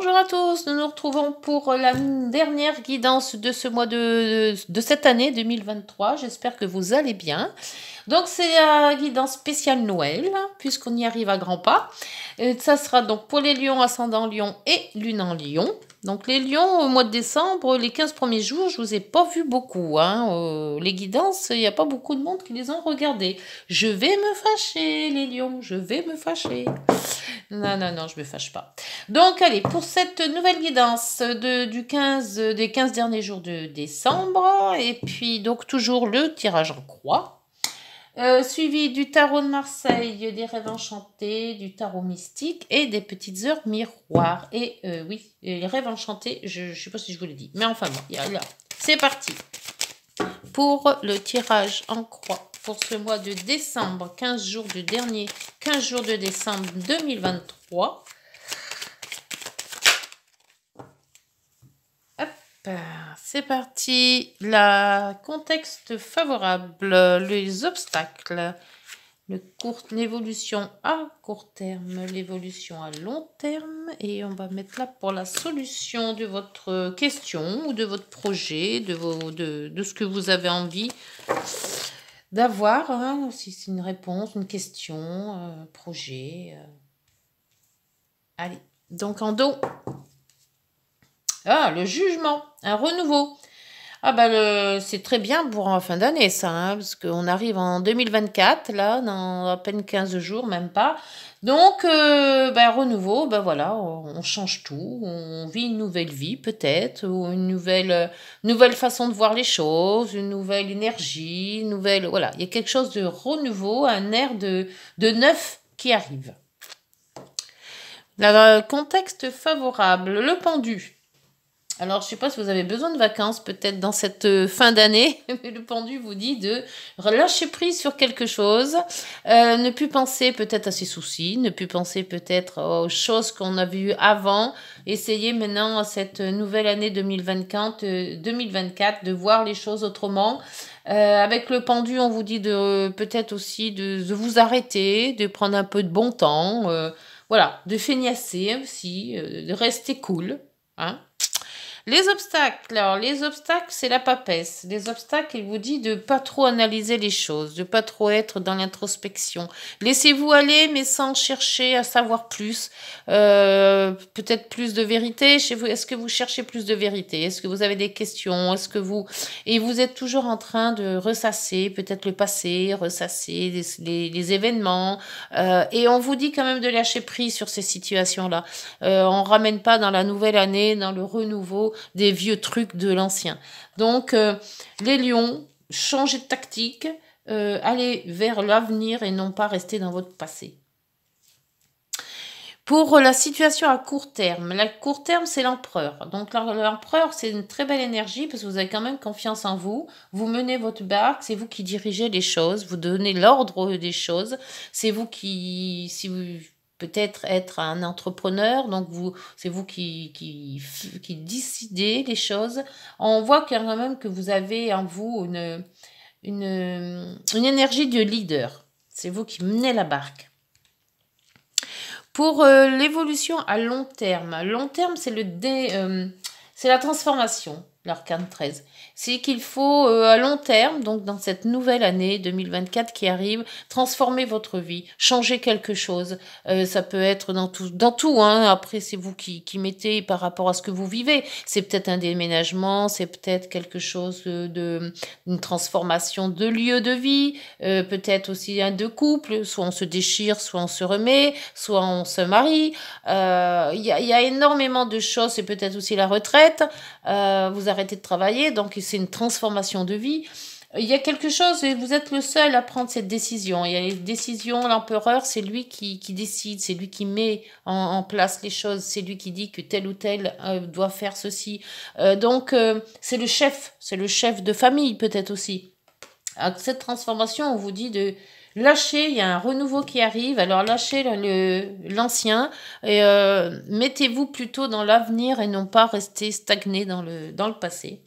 Bonjour à tous, nous nous retrouvons pour la dernière guidance de ce mois de cette année 2023. J'espère que vous allez bien. Donc c'est la guidance spéciale Noël, puisqu'on y arrive à grands pas. Ça sera donc pour les lions, ascendant lion et lune en lion. Donc les lions, au mois de décembre, les 15 premiers jours, je vous ai pas vu beaucoup. Les guidances, il n'y a pas beaucoup de monde qui les ont regardées. Je vais me fâcher, les lions, je vais me fâcher. Non, je me fâche pas. Donc, allez, pour cette nouvelle guidance des 15 derniers jours de décembre, et puis donc toujours le tirage en croix, suivi du tarot de Marseille, des rêves enchantés, du tarot mystique et des petites heures miroirs. Et oui, les rêves enchantés, je ne sais pas si je vous l'ai dit, mais enfin bon, là, c'est parti pour le tirage en croix. Pour ce mois de décembre, 15 jours de décembre 2023. Hop, c'est parti. Le contexte favorable, les obstacles, l'évolution à court terme, l'évolution à long terme. Et on va mettre là pour la solution de votre question ou de votre projet, de ce que vous avez envie d'avoir, si c'est une réponse, une question, projet. Allez, donc en dos. Le jugement, un renouveau. C'est très bien pour en fin d'année, ça, parce qu'on arrive en 2024, là, dans à peine 15 jours, même pas. Donc, renouveau, voilà, on change tout, on vit une nouvelle vie, peut-être, ou une nouvelle façon de voir les choses, une nouvelle énergie, voilà, il y a quelque chose de renouveau, un air de neuf qui arrive. Le contexte favorable, le pendu. Alors, je ne sais pas si vous avez besoin de vacances peut-être dans cette fin d'année, mais le pendu vous dit de lâcher prise sur quelque chose, ne plus penser peut-être à ses soucis, ne plus penser peut-être aux choses qu'on a vues avant, essayer maintenant à cette nouvelle année 2024 de voir les choses autrement. Avec le pendu, on vous dit peut-être aussi de vous arrêter, de prendre un peu de bon temps, voilà, de feignasser aussi, de rester cool, Les obstacles, c'est la papesse. Les obstacles, il vous dit de pas trop analyser les choses, de pas trop être dans l'introspection. Laissez-vous aller, mais sans chercher à savoir plus. Peut-être plus de vérité chez vous. Est-ce que vous cherchez plus de vérité? Est-ce que vous avez des questions? Et vous êtes toujours en train de ressasser, peut-être le passé, ressasser les événements. Et on vous dit quand même de lâcher prise sur ces situations-là. On ramène pas dans la nouvelle année, dans le renouveau, des vieux trucs de l'ancien. Donc, les lions, changez de tactique, allez vers l'avenir et non pas rester dans votre passé. Pour la situation à court terme, c'est l'empereur. Donc l'empereur, c'est une très belle énergie parce que vous avez quand même confiance en vous. Vous menez votre barque, c'est vous qui dirigez les choses, vous donnez l'ordre des choses. C'est vous si vous peut-être être un entrepreneur, donc c'est vous qui décidez les choses. On voit quand même que vous avez en vous une énergie de leader. C'est vous qui menez la barque. Pour l'évolution à long terme, c'est la transformation, l'arcane 13. C'est qu'il faut à long terme, donc dans cette nouvelle année 2024 qui arrive, transformer votre vie, changer quelque chose. Ça peut être dans tout. Après, c'est vous qui mettez par rapport à ce que vous vivez. C'est peut-être un déménagement, c'est peut-être quelque chose une transformation de lieu de vie, peut-être aussi de couple. Soit on se déchire, soit on se remet, soit on se marie. Il y a énormément de choses. C'est peut-être aussi la retraite. Vous arrêtez de travailler, donc c'est une transformation de vie. Il y a quelque chose, et vous êtes le seul à prendre cette décision. Il y a les décisions, l'empereur, c'est lui qui décide, c'est lui qui met en place les choses, c'est lui qui dit que tel ou tel doit faire ceci. Donc, c'est le chef de famille peut-être aussi. À cette transformation, on vous dit de lâcher, il y a un renouveau qui arrive, alors lâchez l'ancien et mettez-vous plutôt dans l'avenir et non pas rester stagné dans le passé.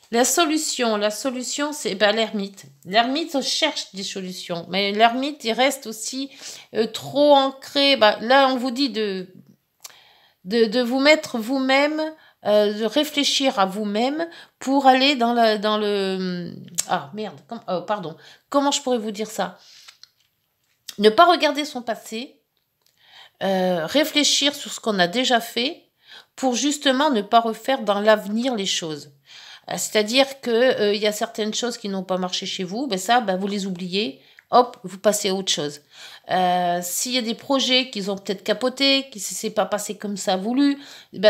La solution, c'est l'ermite. L'ermite cherche des solutions, mais l'ermite, il reste aussi trop ancré. Là, on vous dit de de vous mettre vous-même, de réfléchir à vous-même pour aller dans le... Ah, merde, pardon. Comment je pourrais vous dire ça? Ne pas regarder son passé, réfléchir sur ce qu'on a déjà fait pour justement ne pas refaire dans l'avenir les choses. C'est-à-dire que y a certaines choses qui n'ont pas marché chez vous, vous les oubliez, hop, vous passez à autre chose. S'il y a des projets qui ont peut-être capoté, qui ne s'est pas passé comme ça voulu,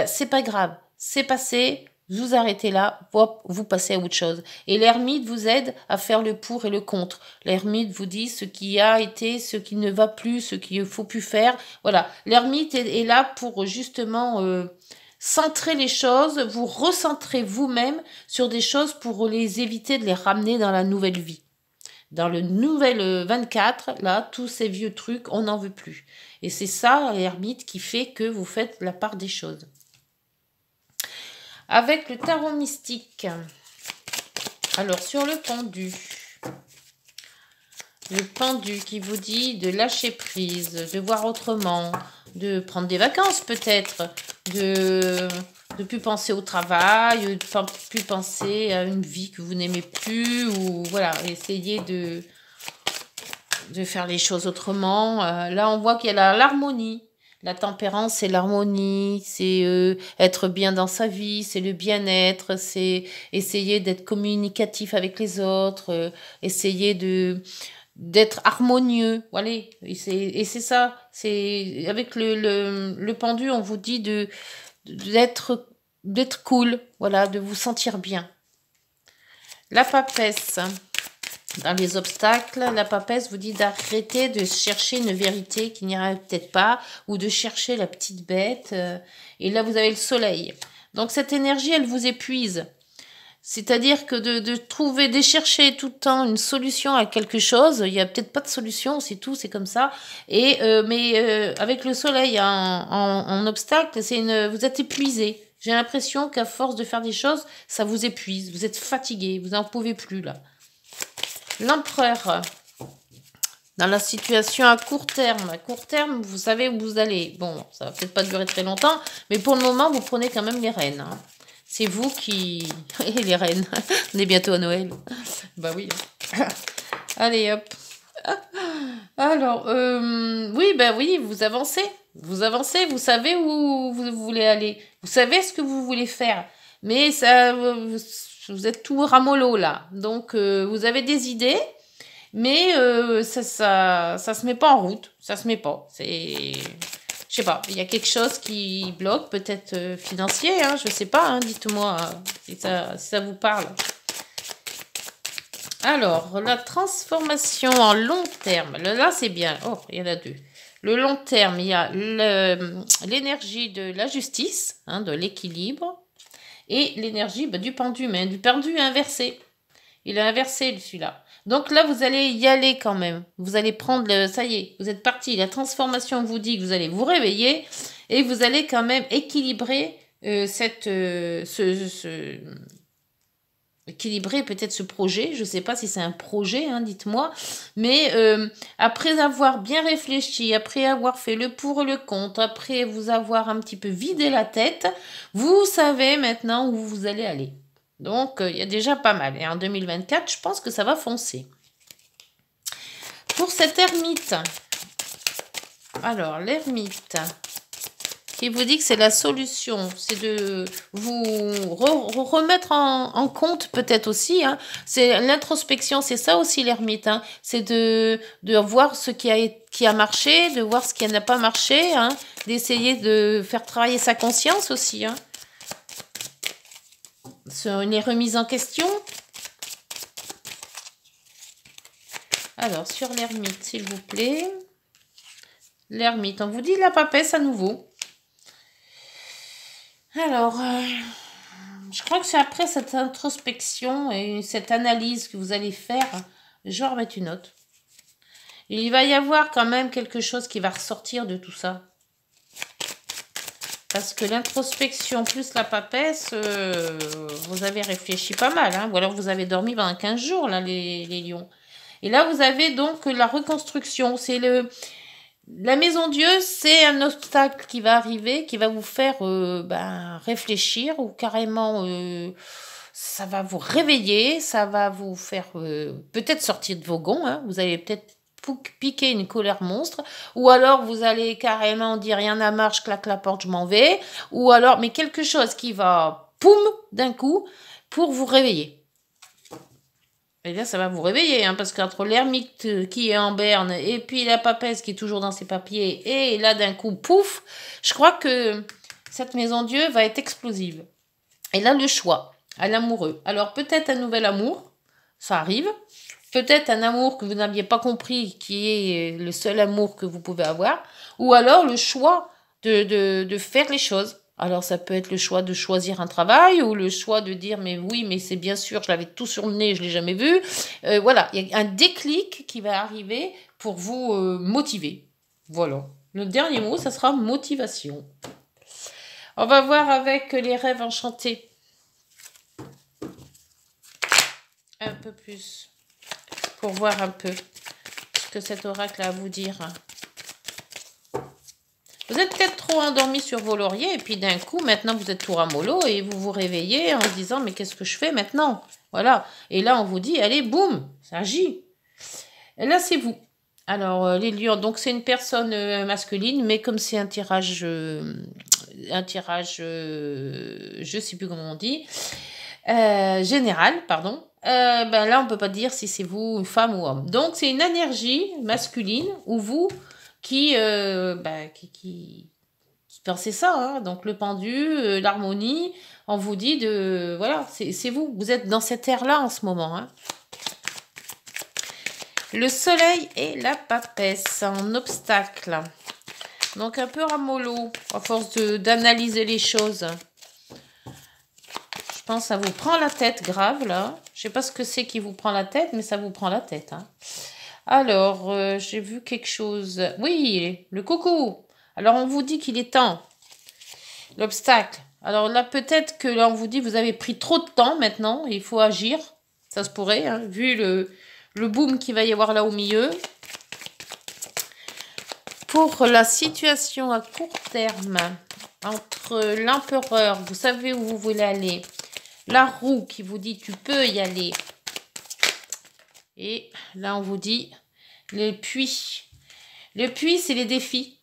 c'est pas grave, c'est passé, vous arrêtez là, hop, vous passez à autre chose. Et l'ermite vous aide à faire le pour et le contre. L'ermite vous dit ce qui a été, ce qui ne va plus, ce qu'il ne faut plus faire. Voilà, l'ermite est là pour justement... centrer les choses, vous recentrez vous-même sur des choses pour les éviter de les ramener dans la nouvelle vie. Dans le nouvel 24, là, tous ces vieux trucs, on n'en veut plus. Et c'est ça, l'ermite, qui fait que vous faites la part des choses. Avec le tarot mystique, alors sur le pendu qui vous dit de lâcher prise, de voir autrement, de prendre des vacances peut-être, de plus penser au travail, de plus penser à une vie que vous n'aimez plus, ou voilà, essayer de faire les choses autrement. Là, on voit qu'il y a l'harmonie. La tempérance, c'est l'harmonie, c'est être bien dans sa vie, c'est le bien-être, c'est essayer d'être communicatif avec les autres, essayer d'être harmonieux, voilà. Et c'est ça, c'est avec le pendu, on vous dit d'être cool, voilà, de vous sentir bien. La papesse, dans les obstacles, la papesse vous dit d'arrêter de chercher une vérité qui n'ira peut-être pas, ou de chercher la petite bête. Et là, vous avez le soleil. Donc, cette énergie, elle vous épuise. C'est-à-dire que de chercher tout le temps une solution à quelque chose, il n'y a peut-être pas de solution, c'est tout, c'est comme ça. Mais avec le soleil en obstacle, vous êtes épuisé. J'ai l'impression qu'à force de faire des choses, ça vous épuise. Vous êtes fatigué, vous n'en pouvez plus là. L'empereur, dans la situation à court terme, vous savez où vous allez. Bon, ça va peut-être pas durer très longtemps, mais pour le moment, vous prenez quand même les rênes. Hein. C'est vous qui... les reines. On est bientôt à Noël. Bah oui. Allez, hop. Alors, oui, vous avancez. Vous avancez, vous savez où vous voulez aller. Vous savez ce que vous voulez faire. Mais ça, vous êtes tout ramollo, là. Donc, vous avez des idées, mais ça se met pas en route. Ça se met pas. C'est... Je sais pas, il y a quelque chose qui bloque, peut-être financier, hein, je sais pas, hein, dites-moi si ça vous parle. Alors, la transformation en long terme, là c'est bien, oh, il y en a deux. Le long terme, il y a l'énergie de la justice, hein, de l'équilibre, et l'énergie du pendu, mais du pendu inversé. Il est inversé celui-là. Donc là, vous allez y aller quand même. Vous allez prendre ça y est, vous êtes parti. La transformation vous dit que vous allez vous réveiller et vous allez quand même équilibrer équilibrer peut-être ce projet. Je ne sais pas si c'est un projet, hein, dites-moi. Mais après avoir bien réfléchi, après avoir fait le pour et le contre, après vous avoir un petit peu vidé la tête, vous savez maintenant où vous allez aller. Donc, il y a déjà pas mal. Et en 2024, je pense que ça va foncer. Pour cette ermite, alors, l'ermite, qui vous dit que c'est la solution, c'est de vous remettre en compte peut-être aussi. Hein. C'est l'introspection, c'est ça aussi l'ermite. Hein. C'est de voir ce qui a marché, de voir ce qui n'a pas marché, hein. D'essayer de faire travailler sa conscience aussi, hein. Sur les remises en question. Alors, sur l'ermite, s'il vous plaît. L'ermite, on vous dit la papesse à nouveau. Alors, je crois que c'est après cette introspection et cette analyse que vous allez faire, je vais remettre une note. Il va y avoir quand même quelque chose qui va ressortir de tout ça. Parce que l'introspection plus la papesse, vous avez réfléchi pas mal. Hein, ou alors vous avez dormi pendant 15 jours, là, les lions. Et là, vous avez donc la reconstruction. C'est La maison Dieu, c'est un obstacle qui va arriver, qui va vous faire réfléchir ou carrément ça va vous réveiller, ça va vous faire peut-être sortir de vos gonds, hein, vous allez peut-être piquer une colère monstre, ou alors vous allez carrément dire rien à marche, claque la porte, je m'en vais, ou alors, mais quelque chose qui va, poum, d'un coup, pour vous réveiller. Et là, ça va vous réveiller, hein, parce qu'entre l'ermite qui est en berne et puis la papesse qui est toujours dans ses papiers, et là, d'un coup, pouf, je crois que cette maison Dieu va être explosive. Et là, le choix à l'amoureux. Alors, peut-être un nouvel amour, ça arrive. Peut-être un amour que vous n'aviez pas compris, qui est le seul amour que vous pouvez avoir. Ou alors le choix de faire les choses. Alors ça peut être le choix de choisir un travail ou le choix de dire mais oui mais c'est bien sûr je l'avais tout sur le nez je l'ai jamais vu. Voilà, il y a un déclic qui va arriver pour vous motiver. Voilà. Le dernier mot ça sera motivation. On va voir avec les rêves enchantés. Un peu plus. Pour voir un peu ce que cet oracle a à vous dire. Vous êtes peut-être trop endormi sur vos lauriers et puis d'un coup, maintenant, vous êtes tout ramollo et vous vous réveillez en se disant « Mais qu'est-ce que je fais maintenant ?» Voilà. Et là, on vous dit « Allez, boum, ça agit. » Et là, c'est vous. Alors, les lions, donc c'est une personne masculine, mais comme c'est un tirage, je sais plus comment on dit, général, pardon. Là, on peut pas dire si c'est vous, une femme ou homme. Donc, c'est une énergie masculine ou vous qui pensez ça. Hein. Donc, le pendu, l'harmonie, on vous dit de... Voilà, c'est vous. Vous êtes dans cette ère-là en ce moment. Hein. Le soleil et la papesse en obstacle. Donc, un peu ramollo, à force d'analyser les choses. Je pense que ça vous prend la tête grave, là. Je sais pas ce que c'est qui vous prend la tête, mais ça vous prend la tête. Hein. Alors, j'ai vu quelque chose. Oui, le coucou. Alors, on vous dit qu'il est temps. L'obstacle. Alors là, peut-être que là, on vous dit vous avez pris trop de temps maintenant. Il faut agir. Ça se pourrait, hein, vu le boom qu'il va y avoir là au milieu. Pour la situation à court terme, entre l'empereur, vous savez où vous voulez aller, la roue qui vous dit tu peux y aller. Et là, on vous dit le puits. Le puits, c'est les défis.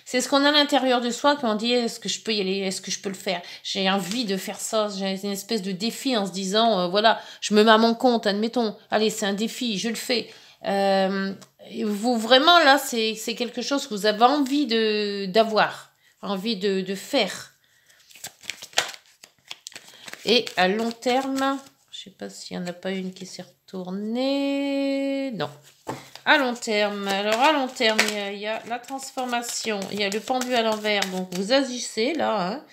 C'est ce qu'on a à l'intérieur de soi quand on dit est-ce que je peux y aller, est-ce que je peux le faire. J'ai envie de faire ça, j'ai une espèce de défi en se disant voilà, je me mets à mon compte, admettons, allez, c'est un défi, je le fais. Vous vraiment là, c'est quelque chose que vous avez envie d'avoir, envie de faire. Et à long terme, je sais pas s'il n'y en a pas une qui s'est retournée. Non. À long terme. Alors, à long terme, il y a la transformation. Il y a le pendu à l'envers. Donc, vous agissez là.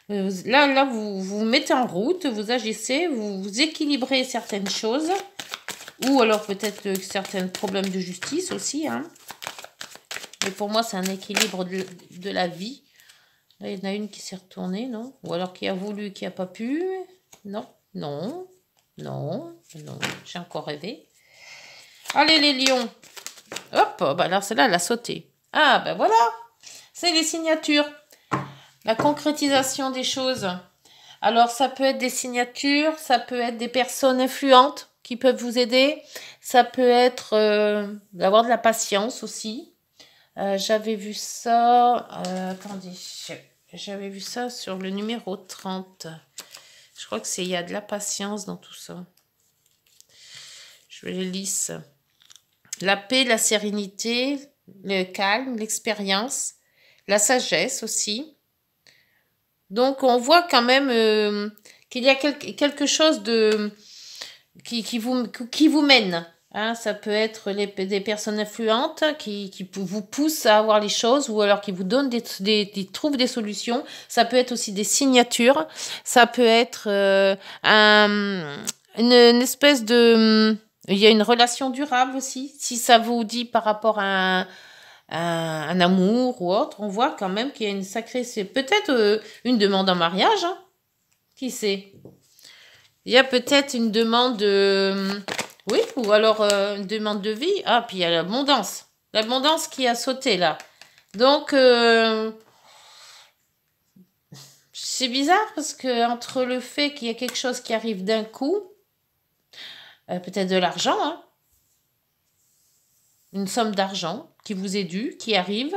Hein. Là, vous vous mettez en route. Vous agissez. Vous équilibrez certaines choses. Ou alors, peut-être certains problèmes de justice aussi. Hein. Mais pour moi, c'est un équilibre de la vie. Là, il y en a une qui s'est retournée, non? Ou alors qui a voulu, qui n'a pas pu. Non, non, non, non. J'ai encore rêvé. Allez, les lions. Hop, bah là, celle-là, elle a sauté. Ah, ben voilà. C'est les signatures. La concrétisation des choses. Alors, ça peut être des signatures, ça peut être des personnes influentes qui peuvent vous aider. Ça peut être d'avoir de la patience aussi. J'avais vu ça... attendez... J'avais vu ça sur le numéro 30. Je crois que il y a de la patience dans tout ça. Je les lisse. La paix, la sérénité, le calme, l'expérience, la sagesse aussi. Donc, on voit quand même qu'il y a quelque chose qui vous mène. Hein, ça peut être des personnes influentes qui vous poussent à avoir les choses ou alors qui vous donnent trouvent des solutions. Ça peut être aussi des signatures. Ça peut être une espèce de... Il y a une relation durable aussi. Si ça vous dit par rapport à un amour ou autre, on voit quand même qu'il y a une sacrée... C'est peut-être une demande en mariage. Hein. Qui sait? Il y a peut-être une demande... oui, ou alors une demande de vie. Ah, puis il y a l'abondance. L'abondance qui a sauté là. Donc, c'est bizarre parce que entre le fait qu'il y a quelque chose qui arrive d'un coup, peut-être de l'argent, hein, une somme d'argent qui vous est due, qui arrive,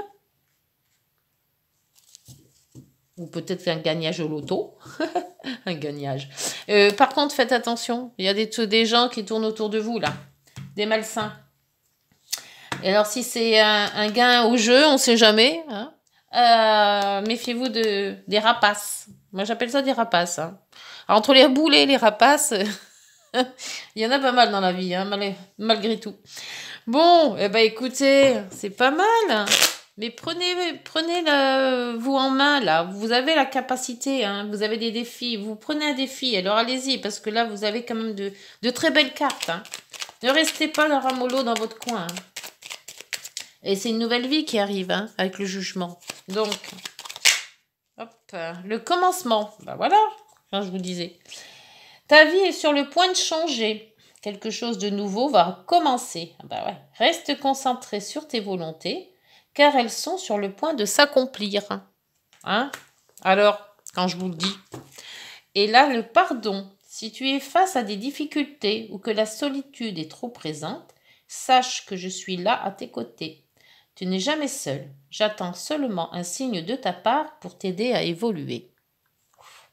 ou peut-être un gagnage au loto, un gagnage. Par contre, faites attention, il y a des gens qui tournent autour de vous là, des malsains. Et alors si c'est un gain au jeu, on ne sait jamais, hein, méfiez-vous des rapaces. Moi j'appelle ça des rapaces. Hein. Alors, entre les boulets et les rapaces, il y en a pas mal dans la vie, hein, malgré tout. Bon, eh ben écoutez, c'est pas mal. Mais prenez vous en main, là. Vous avez la capacité, hein. Vous avez des défis. Vous prenez un défi, alors allez-y, parce que là, vous avez quand même de très belles cartes. Hein. Ne restez pas le ramollo dans votre coin. Hein. Et c'est une nouvelle vie qui arrive, hein, avec le jugement. Donc, hop, le commencement. Ben voilà, quand je vous disais. Ta vie est sur le point de changer. Quelque chose de nouveau va commencer. Ben ouais. Reste concentré sur tes volontés, car elles sont sur le point de s'accomplir. Hein? Alors, quand je vous le dis. Et là, le pardon. Si tu es face à des difficultés ou que la solitude est trop présente, sache que je suis là à tes côtés. Tu n'es jamais seul. J'attends seulement un signe de ta part pour t'aider à évoluer.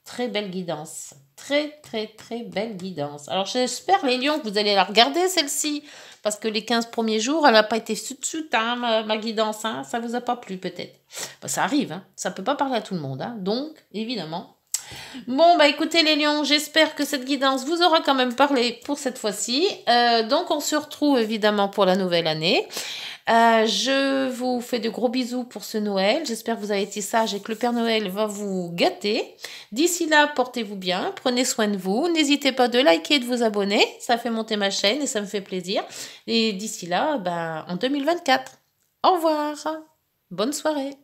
Très belle guidance. Très, très, très belle guidance. Alors, j'espère, les lions, que vous allez la regarder, celle-ci. Parce que les 15 premiers jours, elle n'a pas été sud-sud, hein, ma guidance. Hein, ça ne vous a pas plu, peut-être. Ben, ça arrive. Hein, ça ne peut pas parler à tout le monde. Hein, donc, évidemment. Bon, bah écoutez, les lions, j'espère que cette guidance vous aura quand même parlé pour cette fois-ci. Donc, on se retrouve, évidemment, pour la nouvelle année. Je vous fais de gros bisous pour ce Noël. J'espère que vous avez été sages et que le Père Noël va vous gâter. D'ici là, portez-vous bien, prenez soin de vous. N'hésitez pas de liker et de vous abonner. Ça fait monter ma chaîne et ça me fait plaisir. Et d'ici là, en 2024. Au revoir. Bonne soirée.